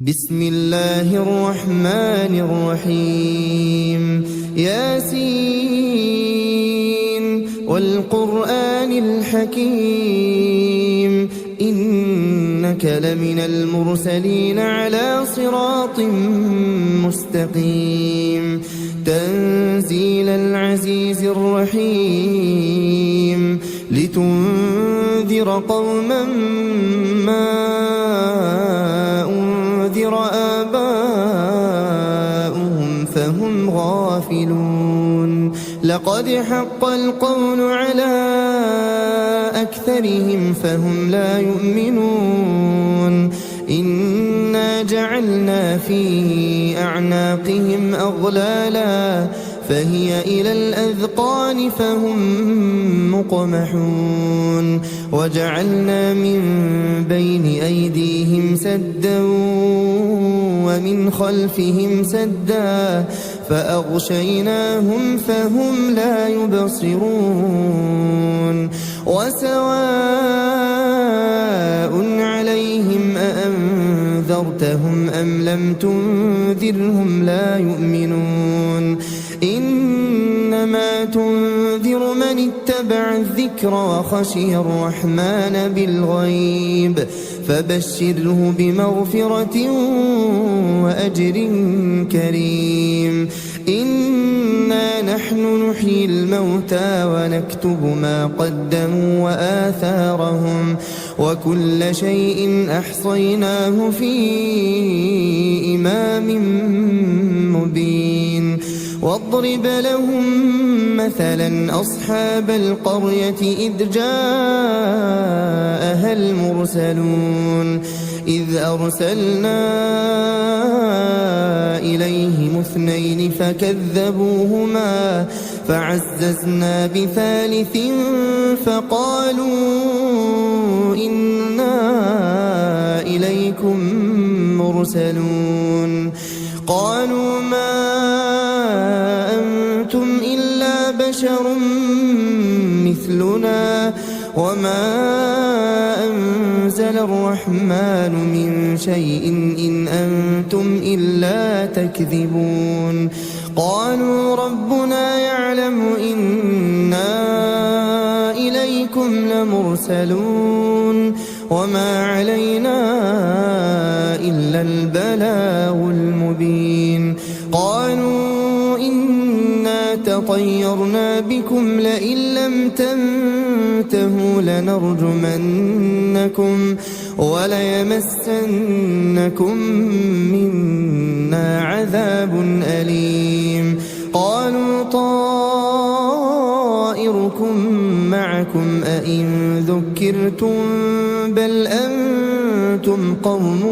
بسم الله الرحمن الرحيم ياسين والقرآن الحكيم إنك لمن المرسلين على صراط مستقيم تنزيل العزيز الرحيم لتنذر قوما ما أنذر آباؤهم فهم غافلون لقد حق القول على أكثرهم فهم لا يؤمنون إنا جعلنا في أعناقهم أغلالا فهي إلى الأذقان فهم مقمحون وجعلنا من بين أيديهم سدا ومن خلفهم سدا فأغشيناهم فهم لا يبصرون وسواء عليهم أأنذرتهم أم لم تنذرهم لا يؤمنون إنما تنذر من اتبع الذكر وخشي الرحمن بالغيب فبشره بمغفرة وأجر كريم إنا نحن نحيي الموتى ونكتب ما قدموا وآثارهم وكل شيء أحصيناه في إمام مبين واضرب لهم مثلا أصحاب القرية إذ جاءها المرسلون إذ أرسلنا إليهم اثنين فكذبوهما فعززنا بثالث فقالوا إنا إليكم مرسلون قالوا ما أنتم إلا بشر مثلنا وما أنزل الرحمن من شيء إن أنتم إلا تكذبون قالوا ربنا يعلم إنا إليكم لمرسلون وما علينا إلا البلاغ المبين قالوا إنا تطيرنا بكم لئن لم تنتهوا لنرجمنكم وليمسنكم منا عذاب أليم قالوا طائركم معكم أئن ذكرتم بل أنتم قوم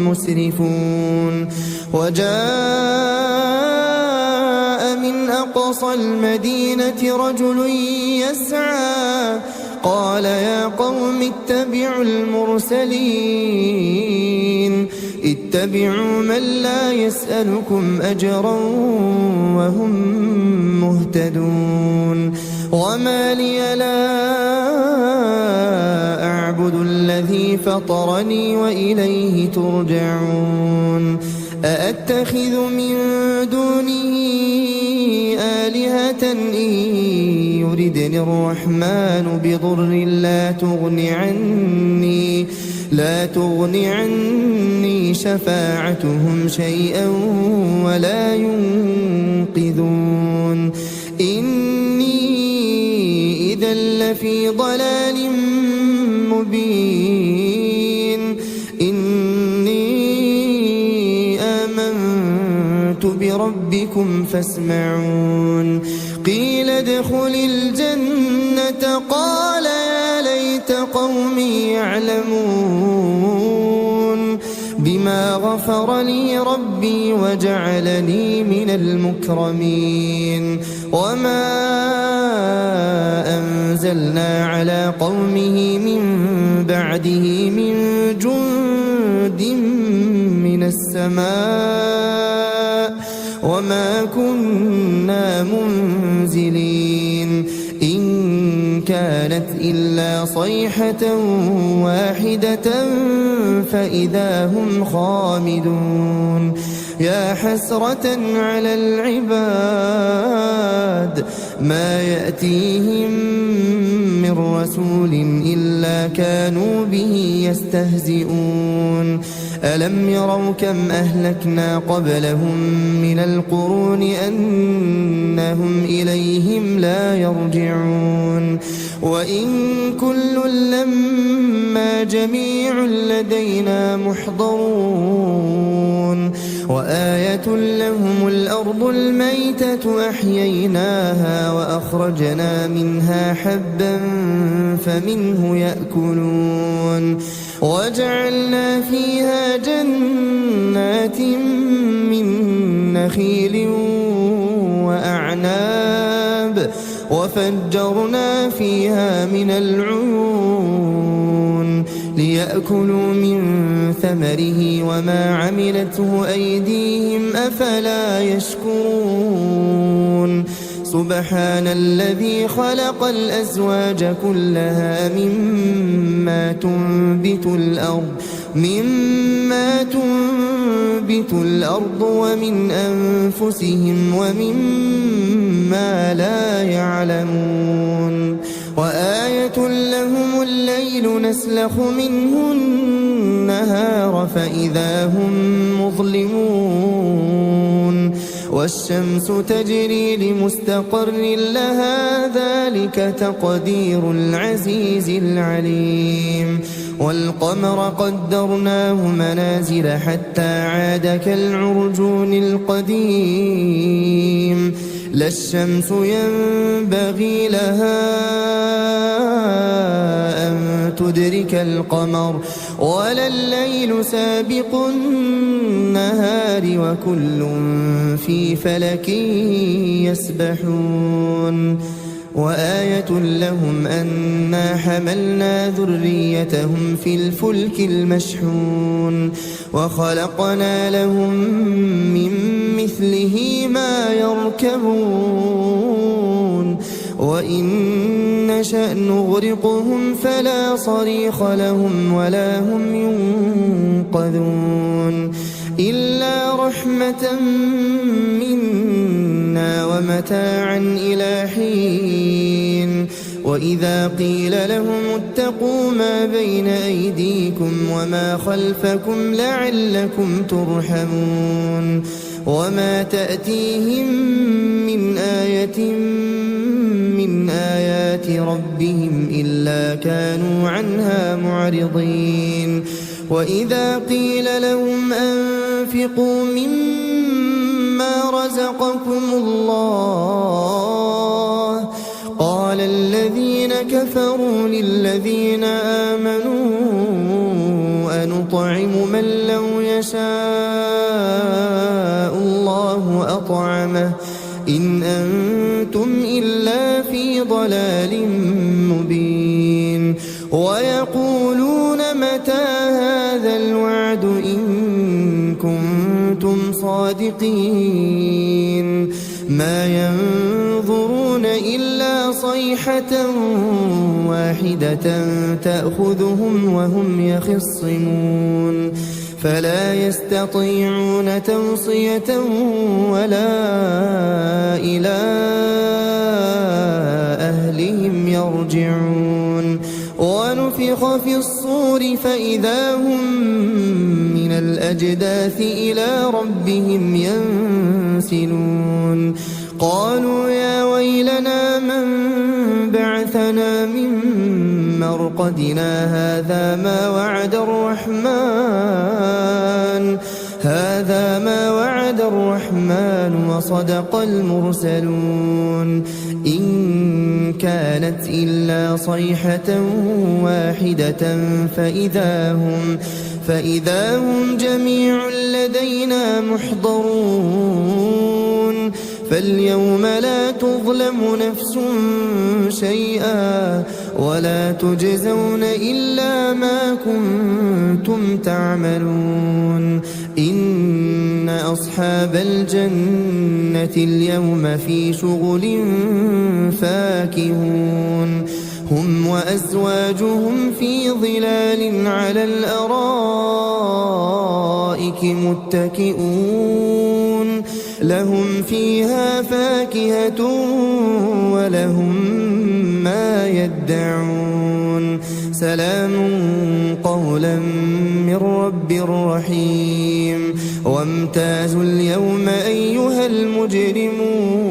مسرفون وجاء من أقصى المدينة رجل يسعى قال يا قوم اتبعوا المرسلين اتبعوا من لا يسألكم أجرا وهم مهتدون وما لي لا أعبد الذي فطرني وإليه ترجعون أأتخذ من دونه آلهة إن يردني الرحمن بضر لا تغن عني شفاعتهم شيئا ولا ينقذون إني إذا لفي ضلال مبين إني آمنت بربكم فاسمعون قيل ادخل الجنة قال يا ليت قومي يعلمون بما غفر لي ربي وجعلني من المكرمين وما أنزلنا على قومه من بعده من جند من السماء وما كنا منزلين إن كانت إلا صيحة واحدة فإذا هم خامدون يا حسرة على العباد ما يأتيهم من رسول إلا كانوا به يستهزئون ألم يروا كم أهلكنا قبلهم من القرون أنهم إليهم لا يرجعون وإن كل لما جميع لدينا محضرون وآية لهم الأرض الميتة أحييناها وأخرجنا منها حبا فمنه يأكلون وجعلنا فيها جنات من نخيل وأعناب وفجرنا فيها من العيون ليأكلوا من ثمره وما عملته أيديهم أفلا يشكرون سبحان الذي خلق الأزواج كلها مما تنبت الأرض ومن أنفسهم ومما لا يعلمون وآية لهم الليل نسلخ منه النهار فإذا هم مظلمون والشمس تجري لمستقر لها ذلك تقدير العزيز العليم والقمر قدرناه منازل حتى عاد كالعرجون القديم لا الشمس ينبغي لها أن تدرك القمر ولا الليل سابق النهار وكل في فلك يسبحون وآية لهم أنا حملنا ذريتهم في الفلك المشحون وخلقنا لهم من مثله ما يركبون وإن نشأ نغرقهم فلا صريخ لهم ولا هم ينقذون إلا رحمة منا ومتاعا إلى حين وإذا قيل لهم اتقوا ما بين أيديكم وما خلفكم لعلكم ترحمون وما تأتيهم من آية من آيات ربهم إلا كانوا عنها معرضين وإذا قيل لهم أنفقوا مما رزقكم الله قال الذين كفروا للذين آمنوا أنطعم من لو يشاء الله أطعمه إن أنتم إلا في ضلال مبين ويقولون متى هذا الوعد إن كنتم صادقين ما ينظرون إلا صيحة واحدة تأخذهم وهم يخصمون فلا يستطيعون توصية ولا إلى أهلهم يرجعون ونفخ في الصور فإذا هم من الأجداث إلى ربهم ينسلون قالوا يا ويلنا من بعثنا من مرقدنا هذا ما وعد الرحمن وصدق المرسلون إن كانت إلا صيحة واحدة فإذا هم جميع لدينا محضرون فاليوم لا تظلم نفس شيئا ولا تجزون إلا ما كنتم تعملون إن أصحاب الجنة اليوم في شغل فاكهون هم وأزواجهم في ظلال على الأرائك متكئون لهم فيها فاكهة ولهم ما يدعون سلام قولا من رب رحيم وامتازوا اليوم أيها المجرمون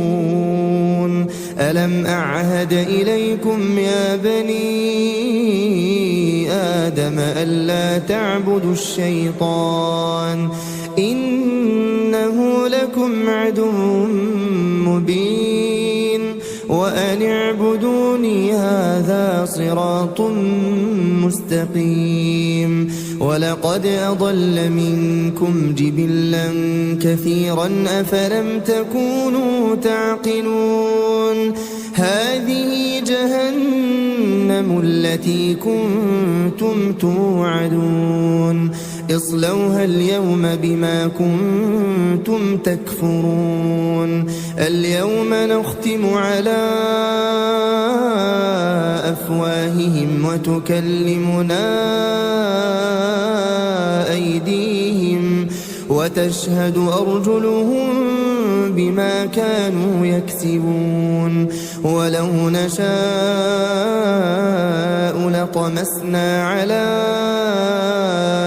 ألم أعهد إليكم يا بني آدم ألا تعبدوا الشيطان إنه لكم عدو مبين وأن اعبدوني هذا صراط مستقيم ولقد أضل منكم جبلا كثيرا أفلم تكونوا تعقلون هذه جهنم التي كنتم توعدون اصلوها اليوم بما كنتم تكفرون اليوم نختم على أفواههم وتكلمنا أيديهم وتشهد أرجلهم بما كانوا يكسبون ولو نشاء لطمسنا على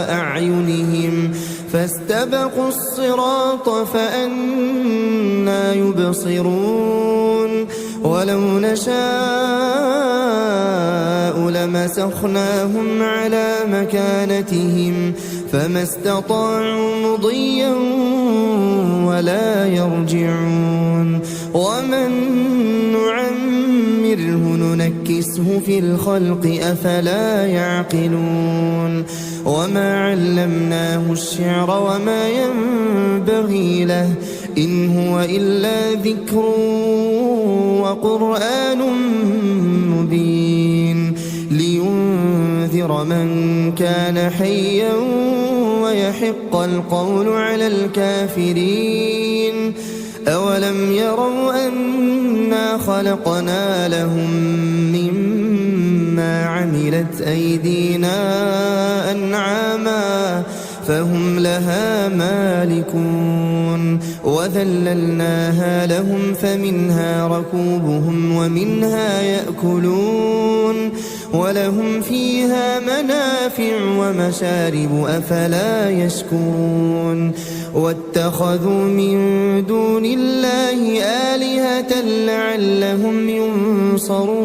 أعينهم فاستبقوا الصراط فأنى يبصرون ولو نشاء لمسخناهم على مكانتهم فما استطاعوا مضيا ولا يرجعون ومن نعمره ننكسه في الخلق أفلا يعقلون وما علمناه الشعر وما ينبغي له إن هو إلا ذكر وقرآن مبين لينذر من كان حيا ويحق القول على الكافرين أولم يروا أنا خلقنا لهم مما عملت أيدينا أنعاما فهم لها مالكون وذللناها لهم فمنها ركوبهم ومنها يأكلون ولهم فيها منافع ومشارب أفلا يشكرون واتخذوا من دون الله آلهة لعلهم ينصرون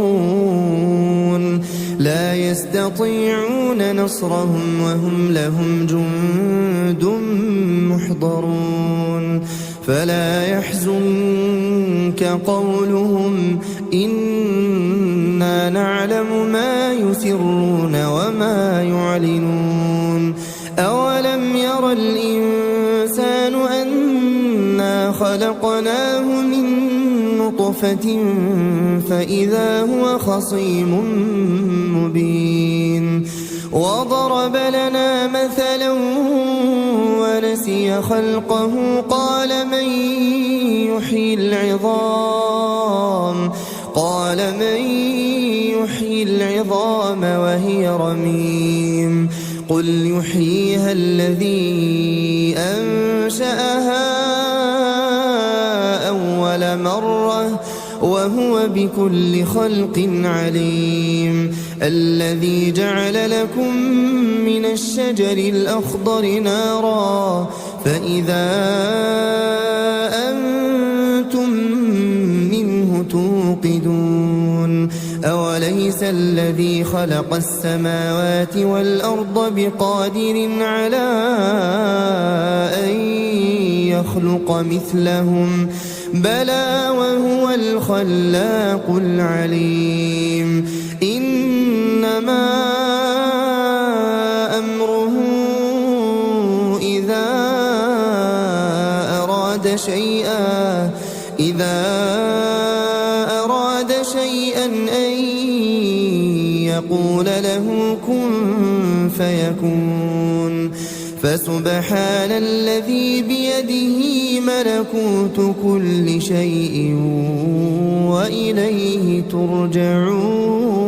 لا يستطيعون نصرهم وهم لهم جند محضرون فلا يحزنك قولهم إنا نعلم ما يسرون وما يعلنون أولم ير الإنسان أنا خلقناه من نطفة فإذا هو خصيم مبين وضرب لنا مثلا ونسي خلقه قال من يحيي العظام وهي رميم قل يحييها الذي أنشأها أول مرة وهو بكل خلق عليم الذي جعل لكم من الشجر الأخضر نارا فإذا أنتم منه توقدون أوليس الذي خلق السماوات والأرض بقادر على أن يخلق مثلهم بلى وهو الخلاق العليم إنما أمره إذا أراد شيئا أن يقول له كن فيكون فسبحان الذي بيده ملكوت كل شيء وإليه ترجعون.